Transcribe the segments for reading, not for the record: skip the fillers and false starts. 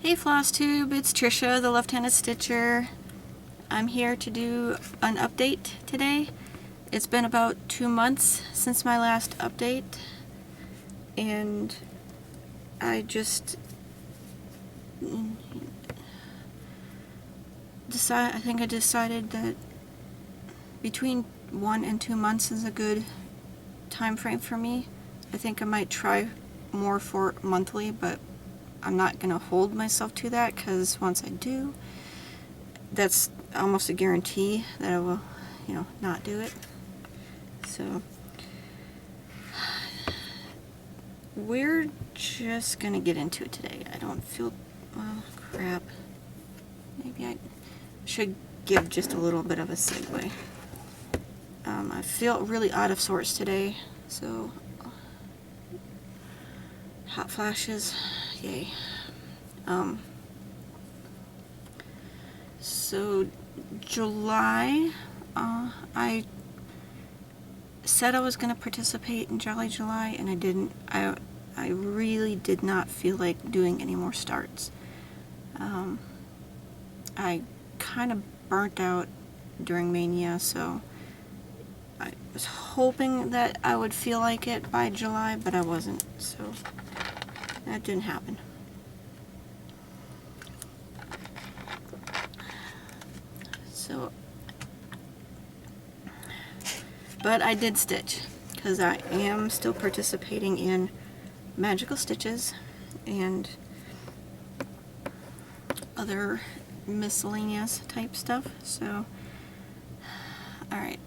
Hey Flosstube, it's Trisha, the left-handed stitcher. I'm here to do an update today. It's been about 2 months since my last update, and I just decided that between 1 and 2 months is a good time frame for me. I think I might try more for monthly, but I'm not going to hold myself to that, because once I do, that's almost a guarantee that I will, not do it. So we're just going to get into it today. I don't feel, well, crap. Maybe I should give just a little bit of a segue. I feel really out of sorts today, so hot flashes. Yay. So July, I said I was going to participate in Jolly July, and I didn't. I really did not feel like doing any more starts. I kind of burnt out during Mania, so I was hoping that I would feel like it by July, but I wasn't, so that didn't happen. So, but I did stitch, because I am still participating in magical stitches and other miscellaneous type stuff. So, alright,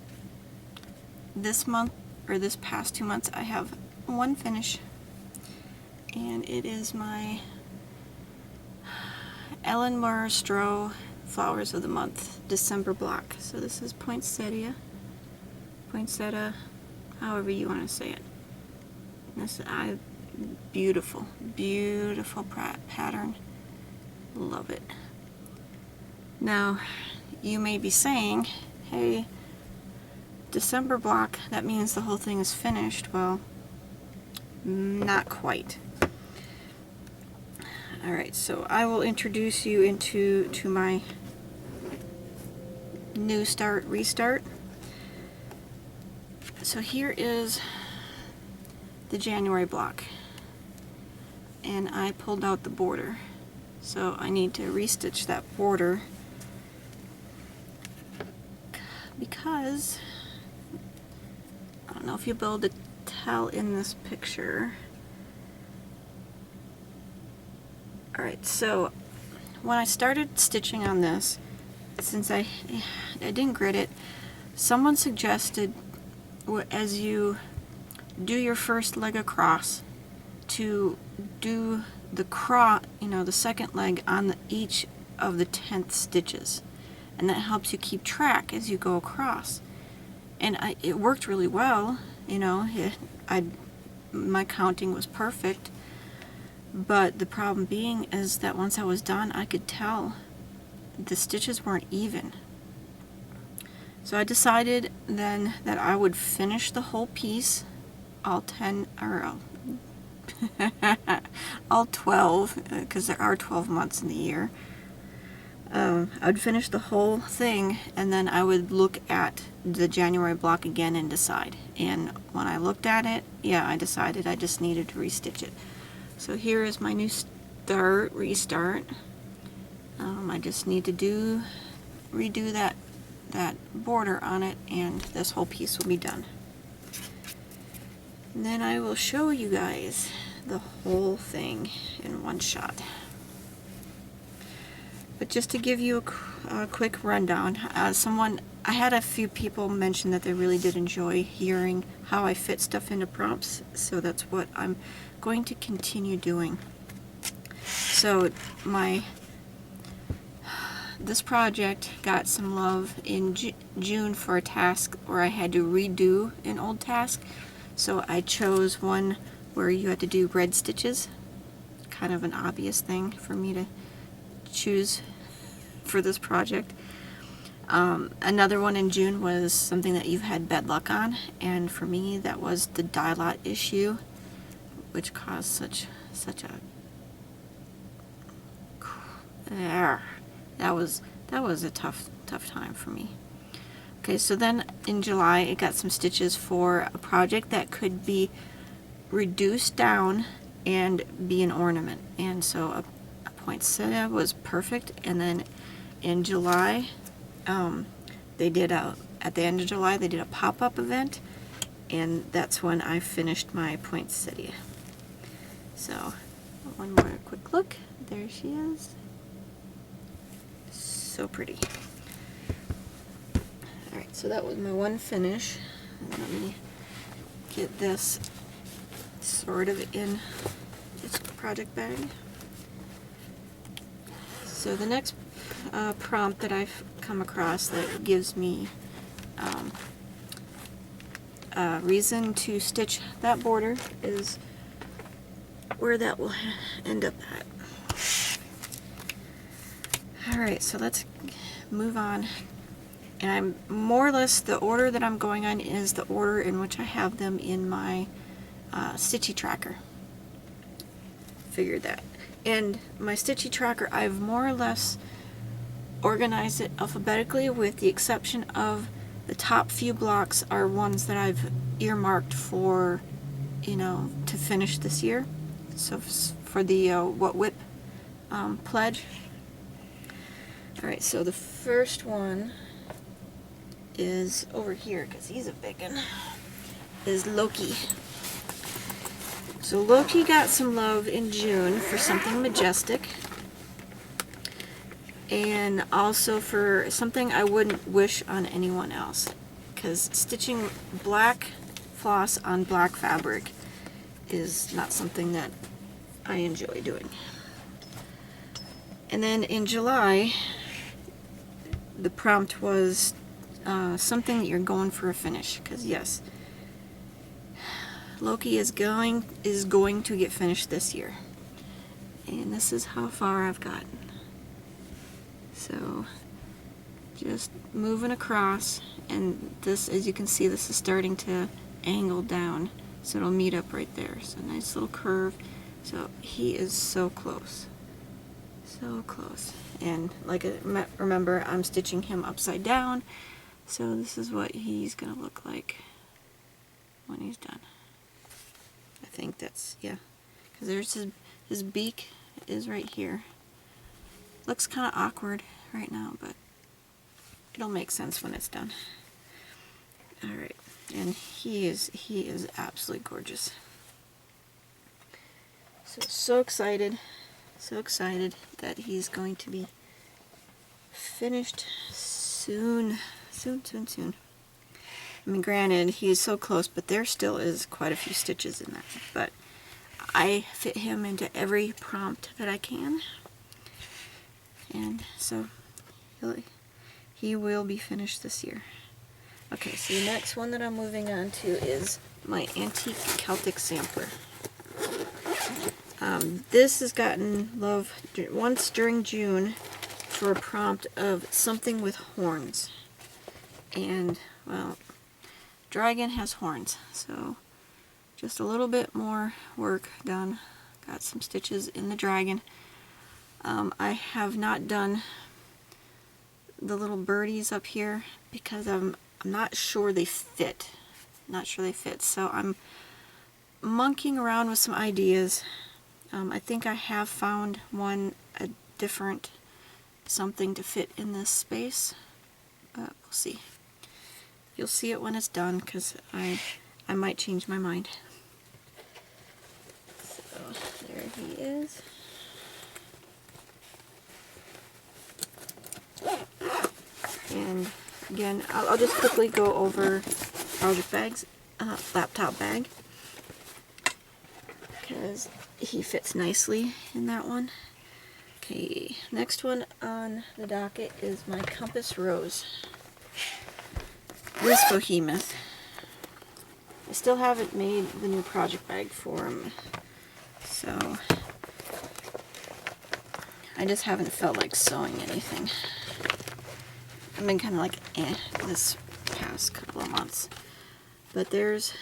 this month, or this past 2 months, I have one finish, and it is my Ellen Stroh Flowers of the Month December block. So this is poinsettia, however you want to say it. This beautiful pattern. Love it. Now, you may be saying, hey, December block, that means the whole thing is finished. Well, not quite. Alright, so I will introduce you into my new restart. So here is the January block, and I pulled out the border, so I need to restitch that border, because I don't know if you'll be able to tell in this picture. Alright, so when I started stitching on this, since I didn't grit it, someone suggested, as you do your first leg across, to do the the second leg on each of the 10th stitches, and that helps you keep track as you go across. And it worked really well. My counting was perfect. But the problem being is that once I was done, I could tell the stitches weren't even. So I decided then that I would finish the whole piece, all 10, or all 12, because there are 12 months in the year. I would finish the whole thing, and then I would look at the January block again and decide. And when I looked at it, yeah, I decided I just needed to restitch it. So here is my new restart. I just need to redo that border on it, and this whole piece will be done. And then I will show you guys the whole thing in one shot. But just to give you a quick rundown, I had a few people mention that they really did enjoy hearing how I fit stuff into prompts, so that's what I'm going to continue doing. So this project got some love in June for a task where I had to redo an old task. So I chose one where you had to do red stitches. Kind of an obvious thing for me to choose for this project. Another one in June was something that you've had bad luck on, and for me that was the die lot issue, which caused such a that was a tough time for me. Okay, so then in July I got some stitches for a project that could be reduced down and be an ornament, and so a poinsettia was perfect. And then in July, they did at the end of July they did a pop-up event, and that's when I finished my poinsettia. So one more quick look. There she is. So pretty. Alright, so that was my one finish. Let me get this sort of in its project bag. So the next prompt that I've come across that gives me a reason to stitch that border is where that will end up at. Alright, so let's move on. And I'm more or less, the order that I'm going on is the order in which I have them in my Stitchy tracker. Figured that. And my Stitchy tracker, I've more or less organized it alphabetically, with the exception of the top few blocks are ones that I've earmarked for, to finish this year. So for the What Whip pledge. Alright, so the first one is over here, because he's a big one, is Loki. So Loki got some love in June for something majestic, and also for something I wouldn't wish on anyone else, because stitching black floss on black fabric is not something that I enjoy doing. And then in July, the prompt was something that you're going for a finish, because yes, Loki is going to get finished this year, and this is how far I've gotten. So just moving across, and this, as you can see, this is starting to angle down, so it'll meet up right there. So nice little curve. So he is so close. So close. And like, remember, I'm stitching him upside down, so this is what he's gonna look like when he's done. I think that's, yeah, because there's his beak is right here. Looks kind of awkward right now, but it'll make sense when it's done. Alright, and he is absolutely gorgeous. So excited that he's going to be finished soon. I mean, granted, he's so close, but there still is quite a few stitches in that. But I fit him into every prompt that I can, and so he will be finished this year. Okay, so the next one that I'm moving on to is my Antique Celtic Sampler. This has gotten love once during June for a prompt of something with horns. And, well, dragon has horns, so just a little bit more work done. Got some stitches in the dragon. I have not done the little birdies up here because I'm not sure they fit. So I'm monkeying around with some ideas. I think I have found a different something to fit in this space, but we'll see. You'll see it when it's done, because I might change my mind. So there he is. And again, I'll just quickly go over project bags, laptop bag, because he fits nicely in that one. Okay, next one on the docket is my Compass Rose. This behemoth. I still haven't made the new project bag for him, so I just haven't felt like sewing anything. I've been kind of like this past couple of months. But let's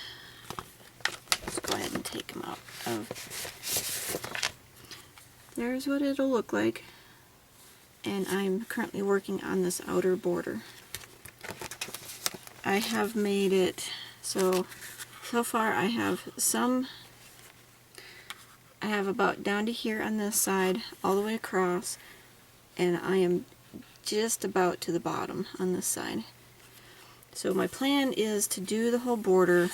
go ahead and take them out. There's what it'll look like and I'm currently working on this outer border. I have made it so far I have about down to here on this side, all the way across, and I am just about to the bottom on this side. So my plan is to do the whole border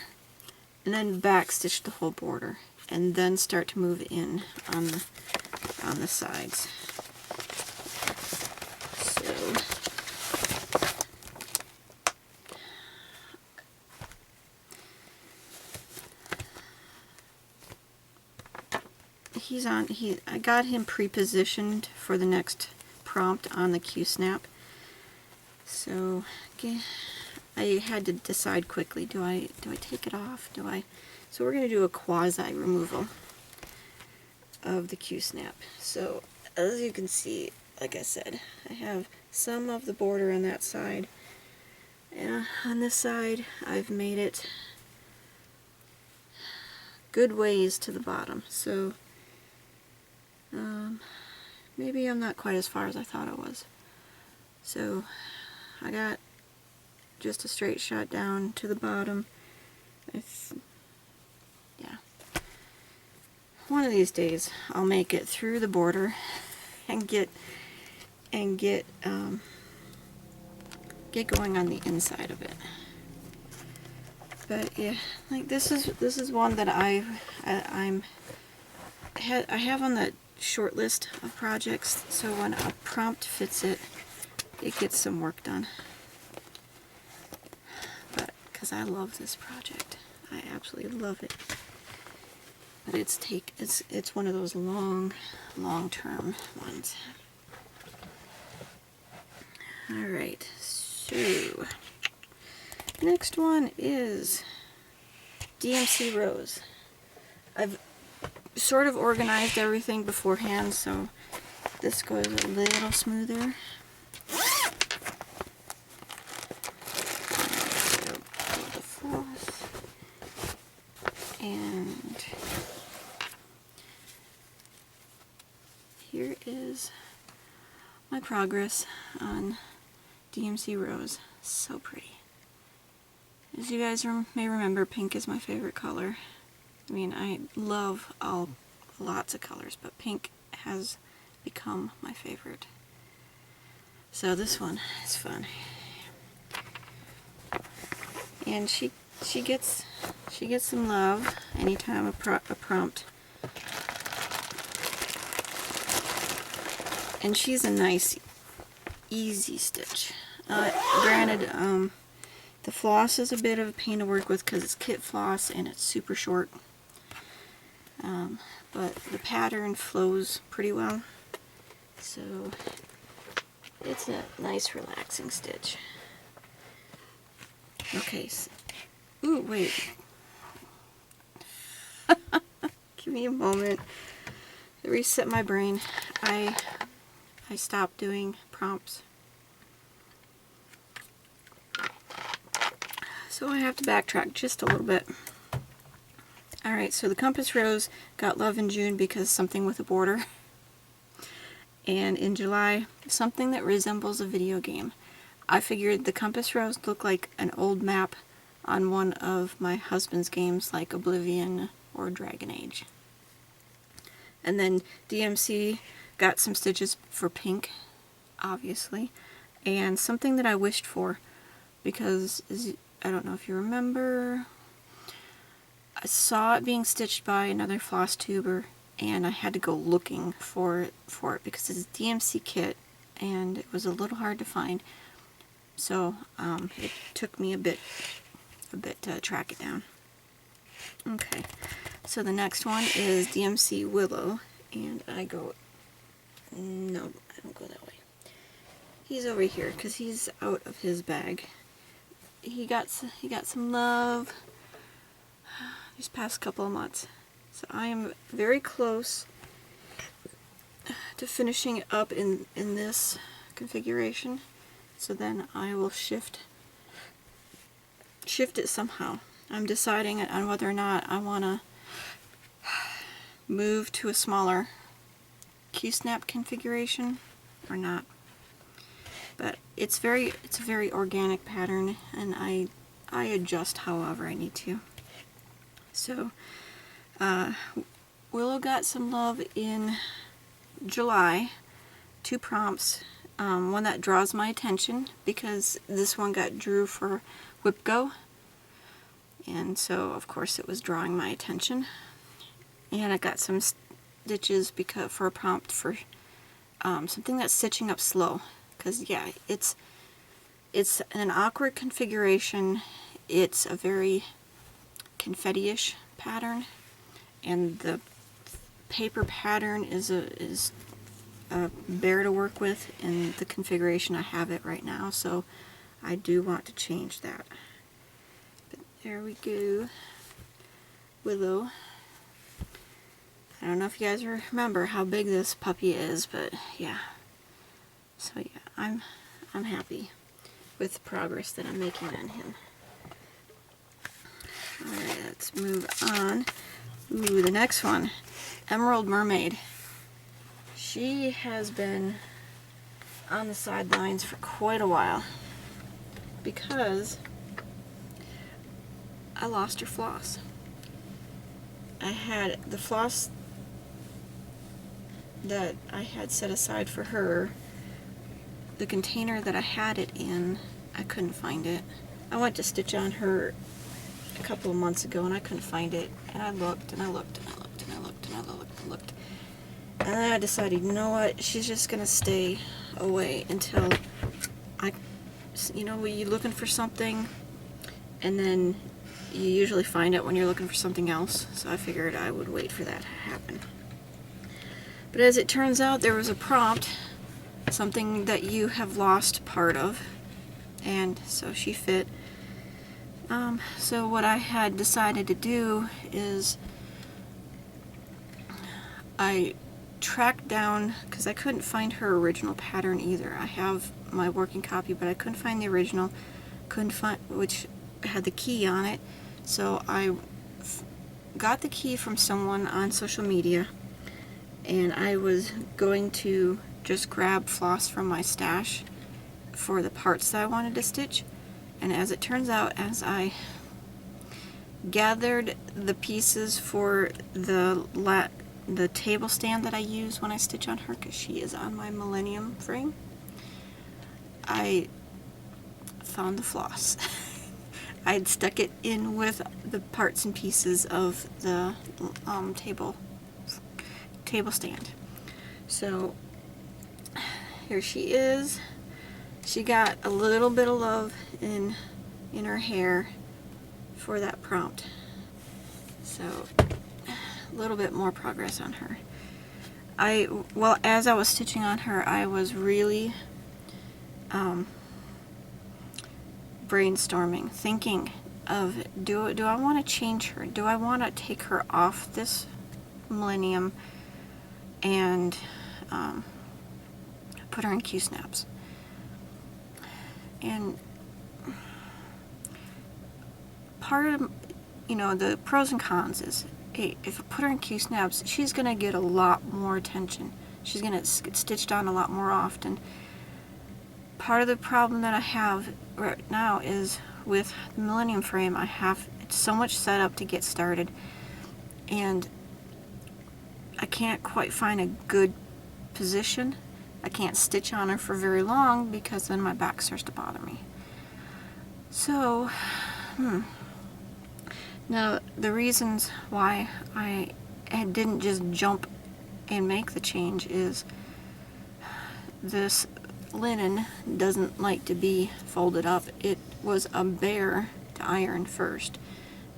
and then back stitch the whole border and then start to move in on the sides. So I got him pre-positioned for the next prompt on the Q-snap. So I had to decide quickly, do I take it off? So we're going to do a quasi removal of the Q-snap. So as you can see, like I said, I have some of the border on that side. And on this side, I've made it good ways to the bottom. So maybe I'm not quite as far as I thought I was. So I got just a straight shot down to the bottom. Yeah. One of these days I'll make it through the border and get going on the inside of it. But yeah, like this is one that I have on the short list of projects, so when a prompt fits it, it gets some work done. But because I love this project, I absolutely love it. But it's one of those long-term ones. All right, so next one is DMC Rose. I've sort of organized everything beforehand, so this goes a little smoother. The floss. And here is my progress on DMC Rose. So pretty. As you guys may remember, pink is my favorite color. I mean, I love lots of colors, but pink has become my favorite. So this one is fun. And she gets some love anytime a prompt. And she's a nice, easy stitch. Granted, the floss is a bit of a pain to work with because it's kit floss and it's super short. But the pattern flows pretty well, so it's a nice relaxing stitch. Okay, so, ooh, wait. Give me a moment to reset my brain. I stopped doing prompts. So I have to backtrack just a little bit. Alright, so the Compass Rose got love in June because something with a border. And in July, something that resembles a video game. I figured the Compass Rose looked like an old map on one of my husband's games like Oblivion or Dragon Age. And then DMC got some stitches for pink, obviously. And something that I wished for, because I don't know if you remember, I saw it being stitched by another Flosstuber, and I had to go looking for it because it's a DMC kit, and it was a little hard to find. So it took me a bit to track it down. Okay, so the next one is DMC Willow, and I don't go that way. He's over here because he's out of his bag. He got some love these past couple of months. So I am very close to finishing up in this configuration. So then I will shift it somehow. I'm deciding on whether or not I want to move to a smaller Q-snap configuration or not. But it's a very organic pattern, and I adjust however I need to. So Willow got some love in July, 2 prompts. One that draws my attention because this one got drew for Whip Go, and so of course it was drawing my attention. And I got some stitches for a prompt for something that's stitching up slow, because yeah, it's an awkward configuration. It's a very confetti-ish pattern, and the paper pattern is a bear to work with in the configuration I have it right now, so I do want to change that. But there we go. Willow. I don't know if you guys remember how big this puppy is, but yeah. So yeah, I'm happy with the progress that I'm making on him. Alright, let's move on. Ooh, the next one. Emerald Mermaid. She has been on the sidelines for quite a while because I lost her floss. I had the floss that I had set aside for her, the container that I had it in, I couldn't find it. I went to stitch on her a couple of months ago and I couldn't find it, and I looked and I looked and I looked and I looked and I looked and looked. And then I decided, you know what, she's just gonna stay away until when you're looking for something and then you usually find it when you're looking for something else. So I figured I would wait for that to happen. But as it turns out, there was a prompt, something that you have lost part of, and so she fit. So what I had decided to do is I tracked down, because I couldn't find her original pattern either. I have my working copy, but I couldn't find the original, which had the key on it. So I got the key from someone on social media, and I was going to just grab floss from my stash for the parts that I wanted to stitch. And as it turns out, as I gathered the pieces for the table stand that I use when I stitch on her, because she is on my Millennium frame, I found the floss. I had stuck it in with the parts and pieces of the table stand. So here she is. She got a little bit of love in her hair for that prompt. So a little bit more progress on her. As I was stitching on her, I was really brainstorming, thinking of, do I want to change her? Do I want to take her off this Millennium and put her in Q-snaps? And part of, the pros and cons is, hey, if I put her in Q-snaps, she's going to get a lot more attention. She's going to get stitched on a lot more often. Part of the problem that I have right now is with the Millennium frame, it's so much set up to get started, and I can't quite find a good position. I can't stitch on her for very long because then my back starts to bother me. So, now the reasons why I didn't just jump and make the change is this linen doesn't like to be folded up. It was a bear to iron first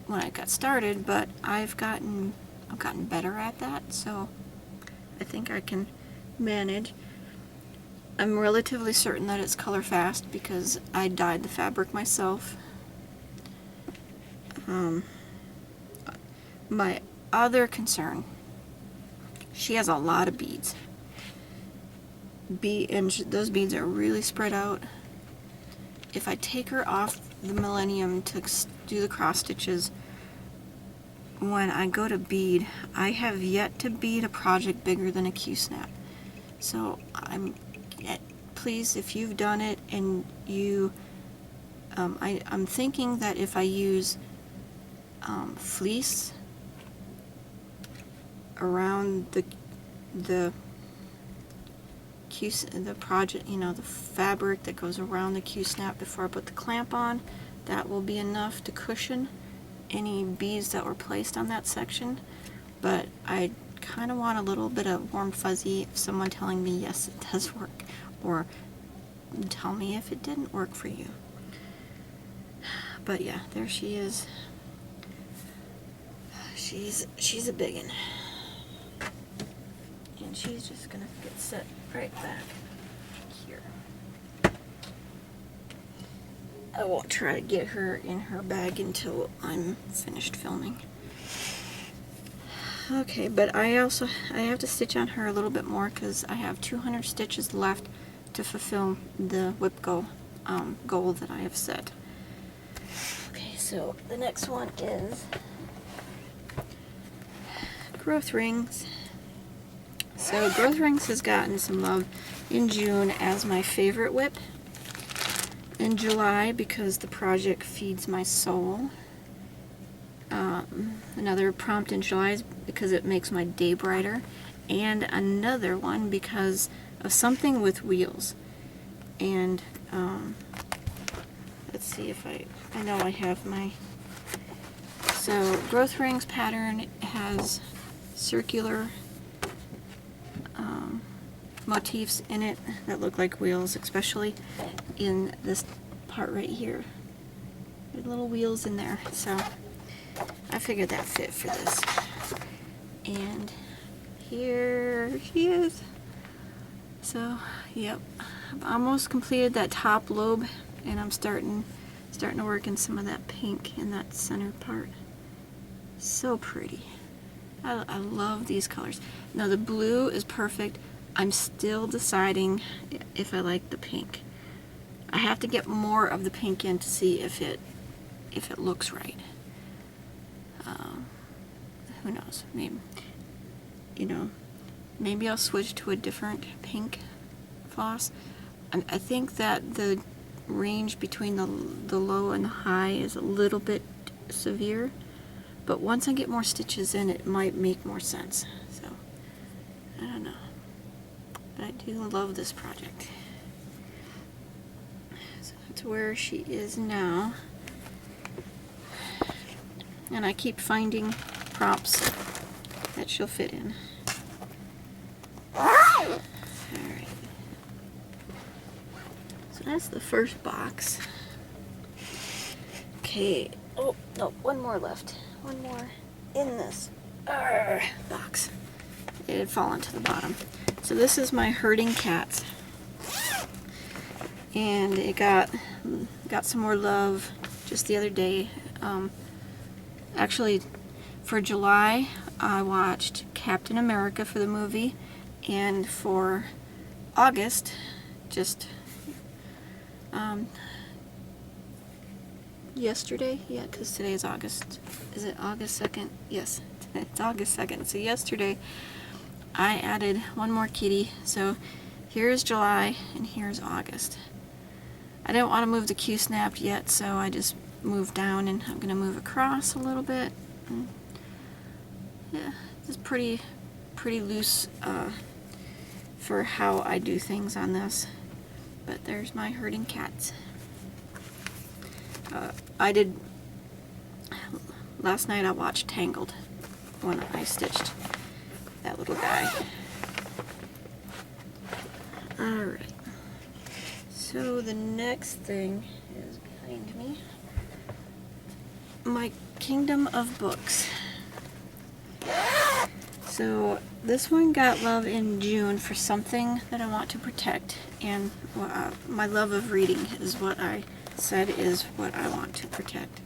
when I got started, but I've gotten better at that, so I think I can manage. I'm relatively certain that it's color fast because I dyed the fabric myself. My other concern, she has a lot of beads. Those beads are really spread out. If I take her off the Millennium to do the cross stitches, when I go to bead, I have yet to bead a project bigger than a Q-snap. So I'm please, if you've done it and you, I'm thinking that if I use fleece around the project, you know, the fabric that goes around the Q-snap before I put the clamp on, that will be enough to cushion any beads that were placed on that section. But I kind of want a little bit of warm fuzzy of someone telling me yes, it does work, or tell me if it didn't work for you. But yeah, there she is. She's a biggin'. And she's just gonna get set right back here. I won't try to get her in her bag until I'm finished filming. Okay, but I have to stitch on her a little bit more because I have 200 stitches left to fulfill the whip goal that I have set. Okay, so the next one is growth rings. So growth rings has gotten some love in June as my favorite whip. In July because the project feeds my soul. Another prompt in July is because it makes my day brighter. And another one because of something with wheels. And let's see if I know I have my... So growth rings pattern has circular motifs in it that look like wheels, especially in this part right here. There's little wheels in there, so I figured that fit for this. And here she is. So, yep, I've almost completed that top lobe, and I'm starting to work in some of that pink in that center part. So pretty. I love these colors. Now the blue is perfect. I'm still deciding if I like the pink. I have to get more of the pink in to see if it looks right. Who knows? Maybe, you know, maybe I'll switch to a different pink floss. I think that the range between the low and the high is a little bit severe, but once I get more stitches in, it might make more sense. So I don't know. But I do love this project. So that's where she is now. And I keep finding props that she'll fit in. Alright. So that's the first box. Okay. Oh, no, one more left. One more in this box. It had fallen to the bottom. So this is my herding cats, and it got some more love just the other day. Actually, for July, I watched Captain America for the movie, and for August, just yesterday, yeah, because today is August. Is it August 2nd? Yes, it's August 2nd. So yesterday, I added one more kitty, so here's July and here's August. I didn't want to move the Q-snap yet, so I just moved down, and I'm going to move across a little bit. And yeah, it's pretty loose for how I do things on this. But there's my herding cats. Last night I watched Tangled when I stitched that little guy. Alright, so the next thing is behind me. My Kingdom of Books. So this one got love in June for something that I want to protect, and my love of reading is what I said is what I want to protect.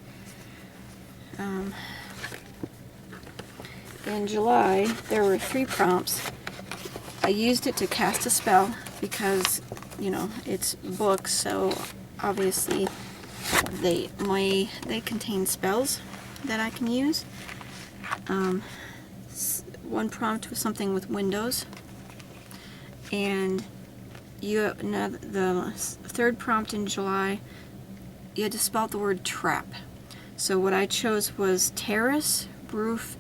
In July, there were 3 prompts. I used it to cast a spell because, you know, it's books, so obviously they contain spells that I can use. One prompt was something with windows, and the third prompt in July, you had to spell out the word trap. So what I chose was terrace, roof,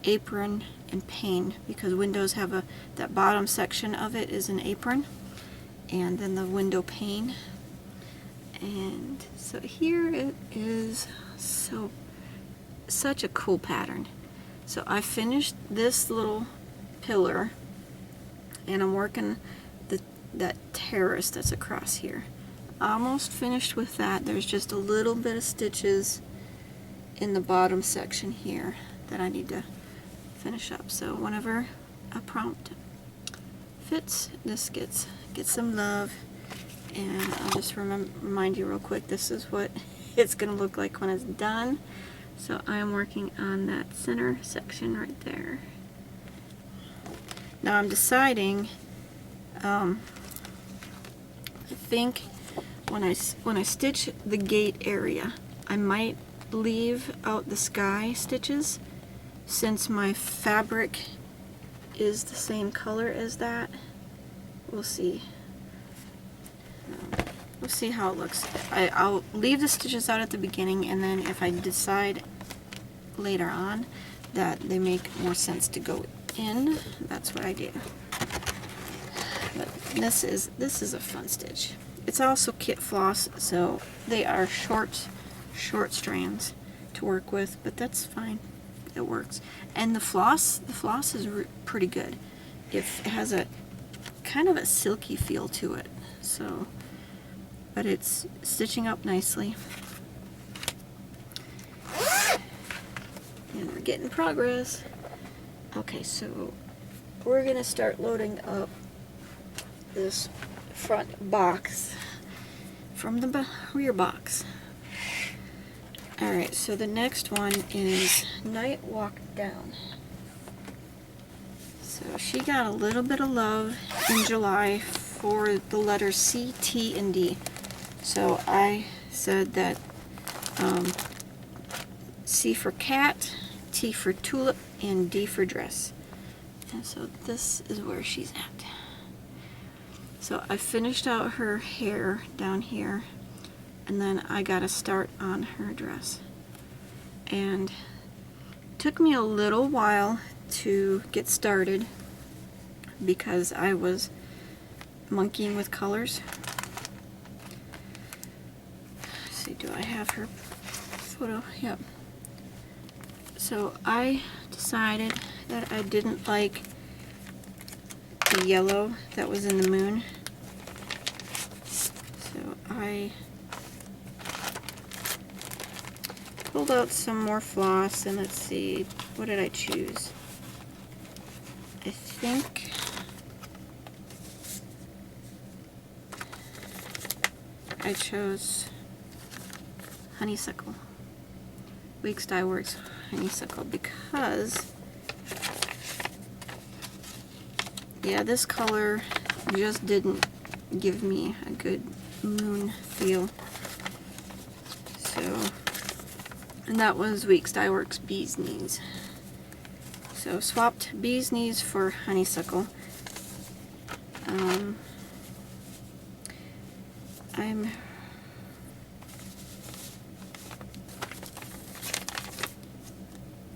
apron, and pane, because windows have that bottom section of it is an apron, and then the window pane. And so here it is. Such a cool pattern. So I finished this little pillar, and I'm working that terrace that's across here. Almost finished with that. There's just a little bit of stitches in the bottom section here that I need to finish up. So whenever a prompt fits, this gets some love. And I'll just remind you real quick, this is what it's going to look like when it's done. So I am working on that center section right there. Now I'm deciding, I think when I stitch the gate area, I might leave out the sky stitches, since my fabric is the same color as that. We'll see. We'll see how it looks. I'll leave the stitches out at the beginning, and then if I decide later on that they make more sense to go in, that's what I do. But this is a fun stitch. It's also kit floss, so they are short strands to work with, but that's fine. It works. And the floss is pretty good. It has a kind of a silky feel to it. So, but it's stitching up nicely. And we're getting progress. Okay, so we're gonna start loading up this front box from the rear box. Alright, so the next one is Night Walk Down. So she got a little bit of love in July for the letters C, T, and D. So I said that C for cat, T for tulip, and D for dress. And so this is where she's at. So I finished out her hair down here, and then I got to start on her dress. And it took me a little while to get started because I was monkeying with colors. Let's see, do I have her photo? Yep. So I decided that I didn't like the yellow that was in the moon. So I pulled out some more floss, and let's see, what did I choose? I think I chose honeysuckle. Weeks Dye Works honeysuckle, because yeah, this color just didn't give me a good moon feel. So, and that was Weeks Dye Works Bee's Knees. So swapped Bee's Knees for honeysuckle. I'm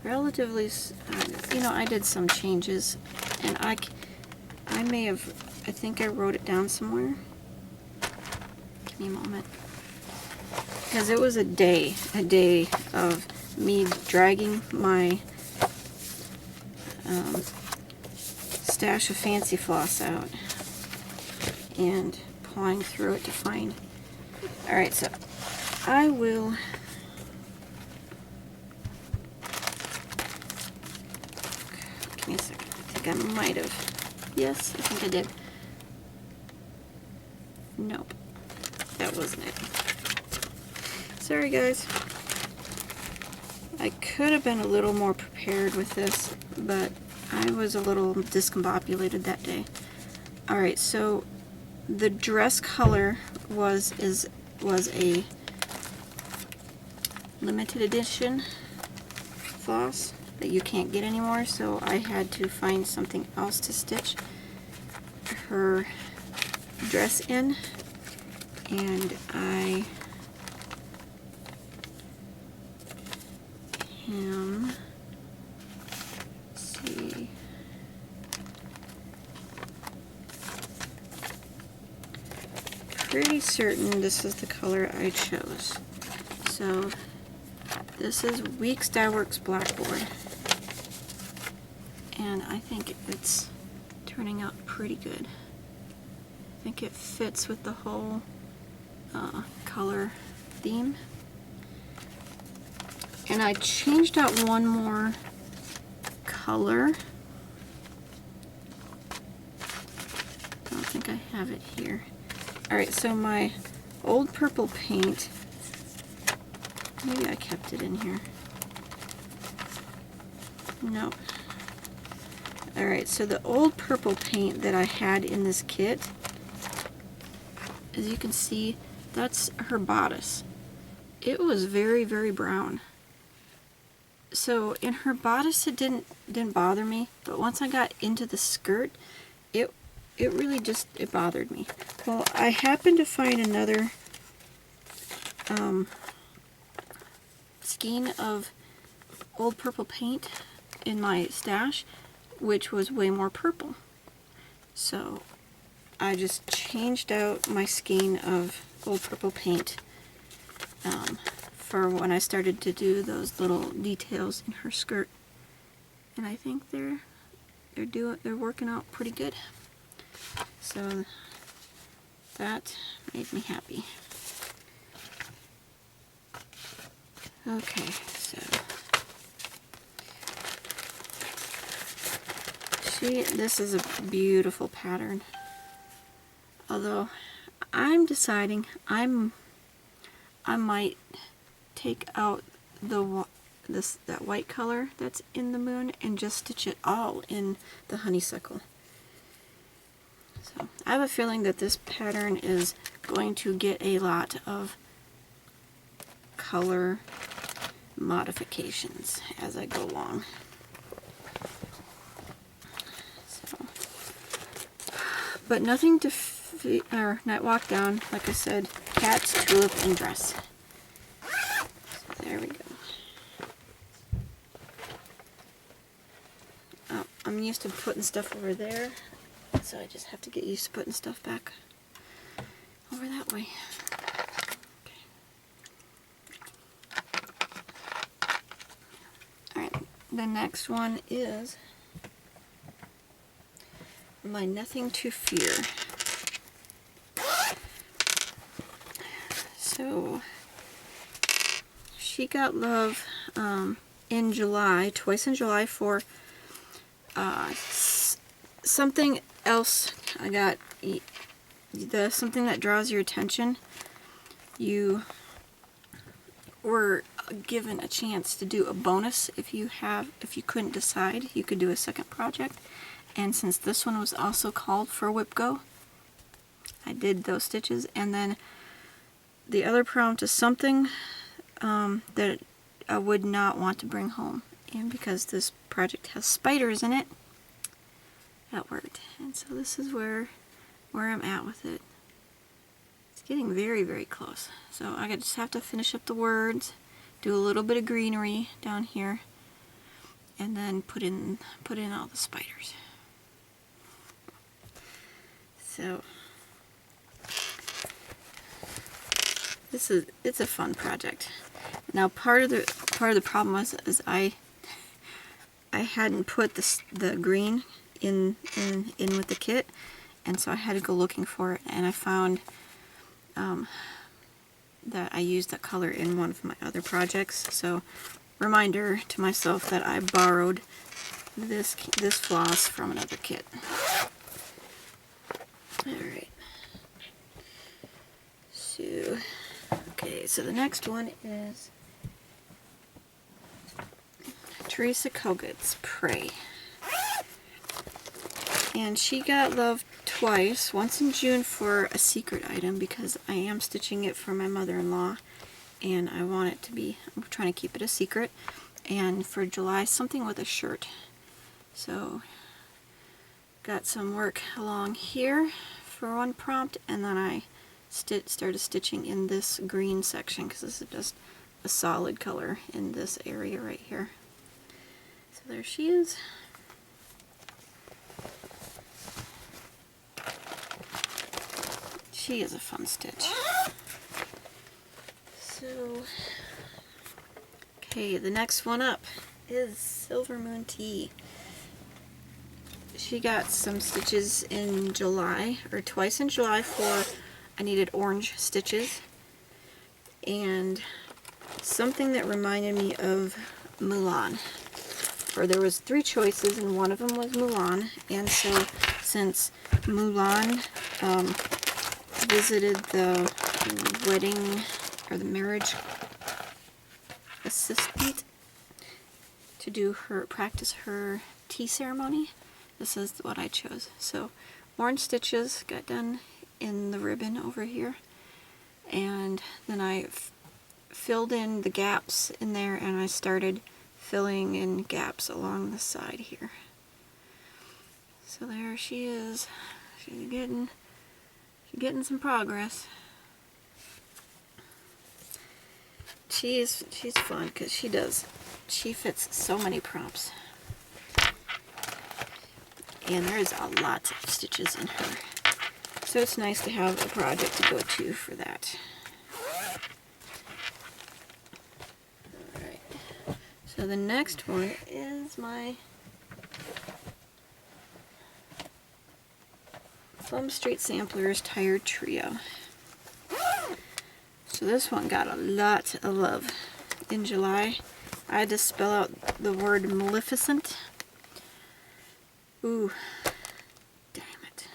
relatively, I did some changes, and I may have, I think I wrote it down somewhere. Give me a moment. Because it was a day of me dragging my stash of fancy floss out and pawing through it to find. Alright, so I will give me a second. I think I might have. Yes, I think I did. Nope. That wasn't it. Sorry guys. I could have been a little more prepared with this, but I was a little discombobulated that day. Alright, so the dress color was a limited edition floss that you can't get anymore, so I had to find something else to stitch her dress in, and I am, let's see, pretty certain this is the color I chose. So this is Weeks Dye Works Blackboard, and I think it's turning out pretty good. I think it fits with the whole color theme. And I changed out one more color. I don't think I have it here. Alright, so my old purple paint, maybe I kept it in here. Nope. Alright, so the old purple paint that I had in this kit, as you can see, that's her bodice. It was very, very brown. So in her bodice it didn't bother me, but once I got into the skirt, it really just, it bothered me. Well, I happened to find another skein of old purple paint in my stash, which was way more purple. So I just changed out my skein of old purple paint for when I started to do those little details in her skirt, and I think they're working out pretty good. So that made me happy. Okay, so this is a beautiful pattern. Although I'm deciding I might take out that white color that's in the moon and just stitch it all in the honeysuckle. So I have a feeling that this pattern is going to get a lot of color modifications as I go along. So, but nothing to not walk down, like I said, cats, tulip, and dress. So there we go. Oh, I'm used to putting stuff over there, so I just have to get used to putting stuff back over that way. Okay. Alright, the next one is my Nothing to Fear. So she got love in July, twice in July, for something else. I got something that draws your attention. You were given a chance to do a bonus if you couldn't decide. You could do a second project, and since this one was also called for Whip Go, I did those stitches. And then the other prompt is something that I would not want to bring home, and because this project has spiders in it, that worked. And so this is where I'm at with it. It's getting very, very close. So I just have to finish up the words, do a little bit of greenery down here, and then put in all the spiders. So it's a fun project. Now part of the problem was I hadn't put the green in with the kit, and so I had to go looking for it, and I found that I used that color in one of my other projects. So reminder to myself that I borrowed this floss from another kit. Alright. So okay, so the next one is Teresa Kogut's Pray. And she got love twice, once in June for a secret item because I am stitching it for my mother-in-law and I want it to be, I'm trying to keep it a secret, and for July something with a shirt. So got some work along here for one prompt, and then I started stitching in this green section because this is just a solid color in this area right here. So there she is. She is a fun stitch. So, okay, the next one up is Silver Moon Tea. She got some stitches in July, or twice in July for I needed orange stitches, and something that reminded me of Mulan. Or there was 3 choices, and one of them was Mulan, and so since Mulan visited the wedding or the marriage assistant to practice her tea ceremony, this is what I chose. So orange stitches got done in the ribbon over here, and then I filled in the gaps in there, and I started filling in gaps along the side here. So there she is. She's getting some progress. She's fun because she fits so many prompts. And there's a lot of stitches in her. So it's nice to have a project to go to for that. Alright. So the next one is my Celtic Sampler's Tired Trio. So this one got a lot of love. In July, I had to spell out the word Maleficent. Ooh, damn it.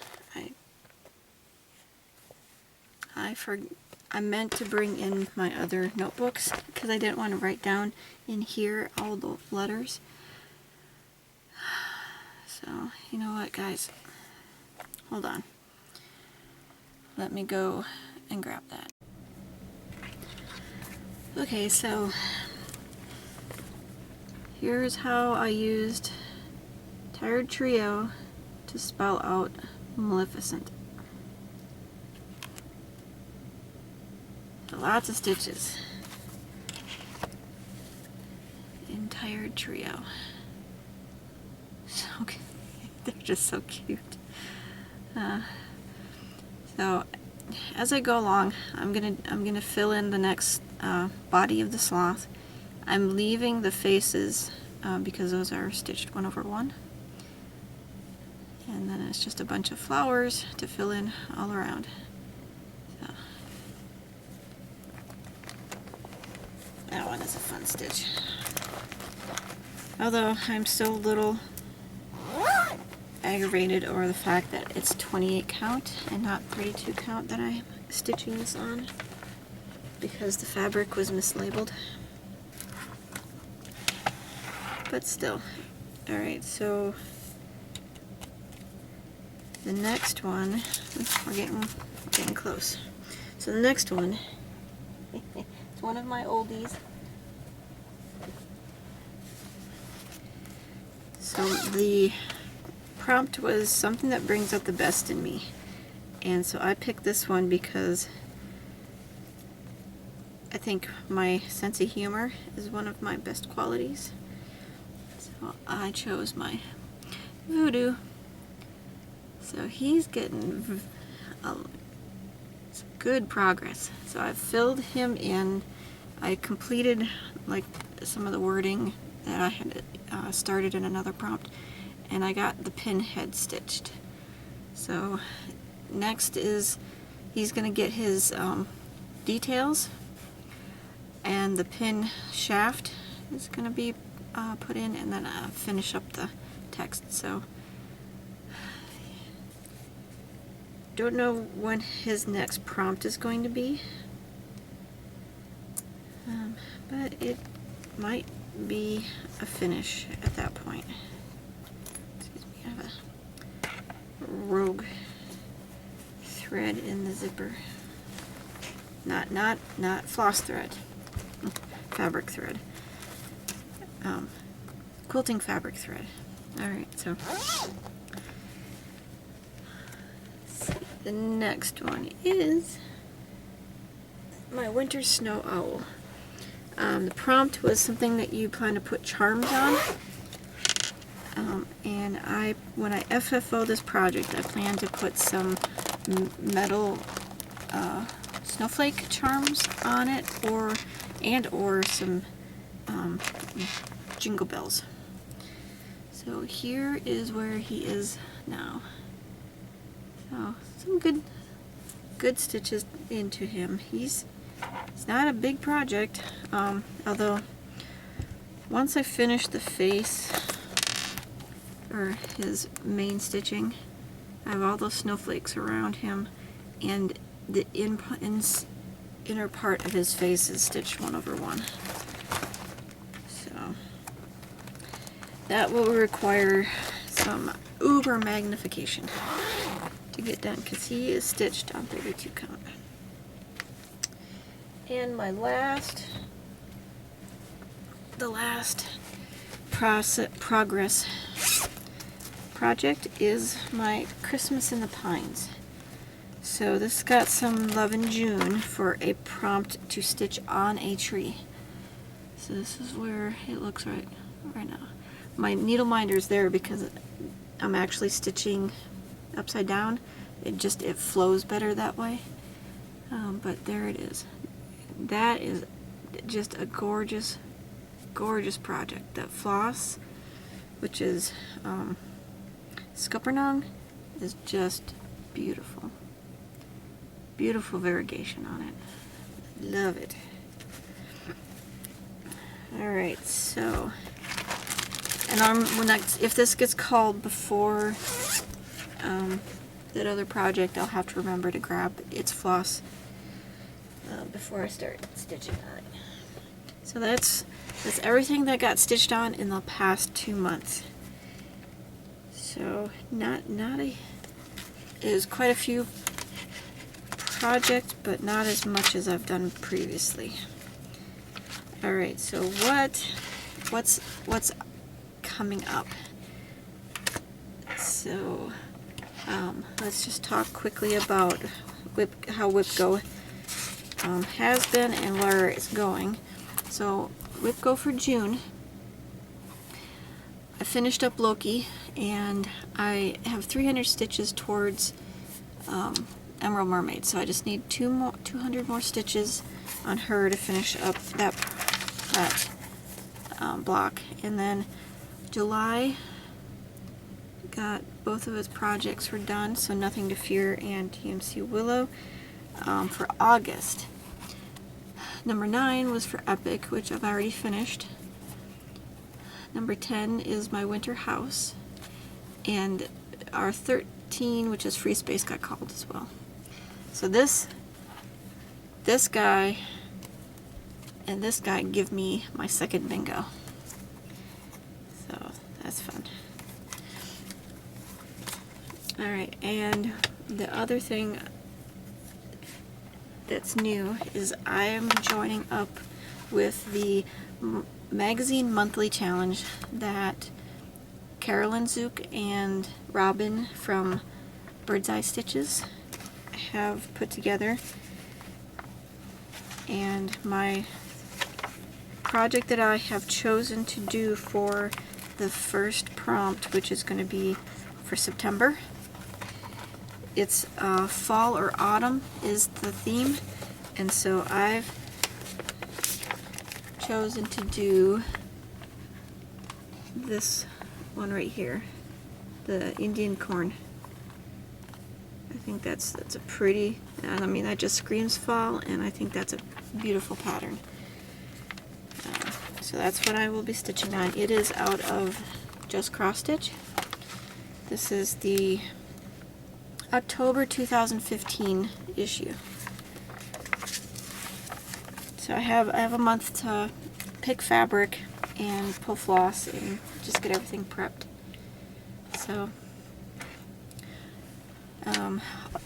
I meant to bring in my other notebooks because I didn't want to write down in here all the letters. So, you know what, guys? Hold on. Let me go and grab that. Okay, so here's how I used Tired Trio to spell out Maleficent. Lots of stitches in Tired Trio. So they're just so cute. So as I go along, I'm gonna fill in the next body of the sloth. I'm leaving the faces because those are stitched 1 over 1. And then it's just a bunch of flowers to fill in all around. So, that one is a fun stitch. Although I'm still a little aggravated over the fact that it's 28 count and not 32 count that I'm stitching this on, because the fabric was mislabeled. But still. Alright, so the next one, we're getting close. So the next one, it's one of my oldies. So the prompt was something that brings out the best in me. And so I picked this one because I think my sense of humor is one of my best qualities. So I chose my Voodoo. So he's getting good progress. So I've filled him in. I completed like some of the wording that I had started in another prompt, and I got the pin head stitched. So next is he's going to get his details, and the pin shaft is going to be put in, and then finish up the text. So don't know when his next prompt is going to be, but it might be a finish at that point. Excuse me, I have a rogue thread in the zipper. Not floss thread. Fabric thread. Quilting fabric thread. Alright, so let's see. the next one is my winter snow owl. The prompt was something that you plan to put charms on. And when I FFO this project, I plan to put some metal snowflake charms on it, or some jingle bells. So here is where he is now. So some good stitches into him. It's not a big project, although once I finish the face, or his main stitching, I have all those snowflakes around him, and the inner part of his face is stitched 1/1. So that will require some uber magnification to get done, because he is stitched on 32 count. And the last progress project is my Christmas in the Pines. So this got some love in June for a prompt to stitch on a tree. So this is where it looks right now. My needle minder's there because I'm actually stitching upside down. It flows better that way. But there it is. That is just a gorgeous project. That floss, which is Scuppernong, is just beautiful. Beautiful variegation on it. Love it. Alright, so, and if this gets called before that other project, I'll have to remember to grab its floss before I start stitching on it. So that's everything that got stitched on in the past 2 months. So it was quite a few projects, but not as much as I've done previously. All right, so what's coming up? So let's just talk quickly about how WIPGO has been and where it's going. So WIPGO for June, I finished up Loki, and I have 300 stitches towards Emerald Mermaid, so I just need 200 more stitches on her to finish up that block. And then July, got both of his projects were done, so Nothing to Fear and DMC Willow. For August, number 9 was for Epic, which I've already finished. Number 10 is my winter house, and our 13, which is Free Space, got called as well. So this guy and this guy give me my second bingo. So that's fun. Alright, and the other thing that's new is I am joining up with the magazine monthly challenge that Carolyn Zook and Robin from Bird's Eye Stitches have put together. And my project that I have chosen to do for the first prompt, which is going to be for September, it's fall or autumn is the theme, and so I've chosen to do this one right here, the Indian corn. I think that's a pretty, I mean, that just screams fall, and I think that's a beautiful pattern. So that's what I will be stitching on. It is out of Just Cross Stitch. This is the October 2015 issue. So I have a month to pick fabric and pull floss and just get everything prepped. So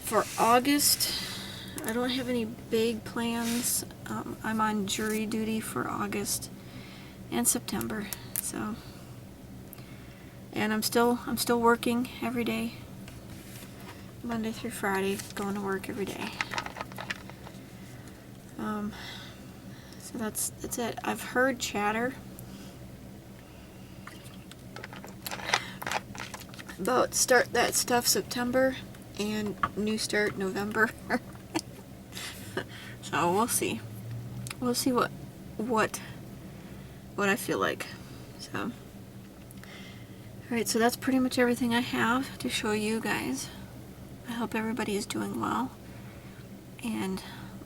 for August, I don't have any big plans. I'm on jury duty for August and September. So, and I'm still working every day. Monday through Friday, going to work every day. So that's it. I've heard chatter about start that stuff September and new start November. So we'll see. We'll see what I feel like. So, alright, so that's pretty much everything I have to show you guys. I hope everybody is doing well. And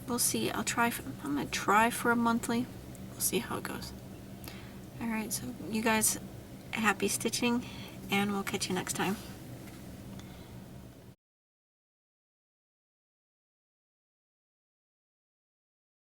we'll see. I'm gonna try for a monthly. We'll see how it goes. Alright, so you guys, happy stitching, and we'll catch you next time.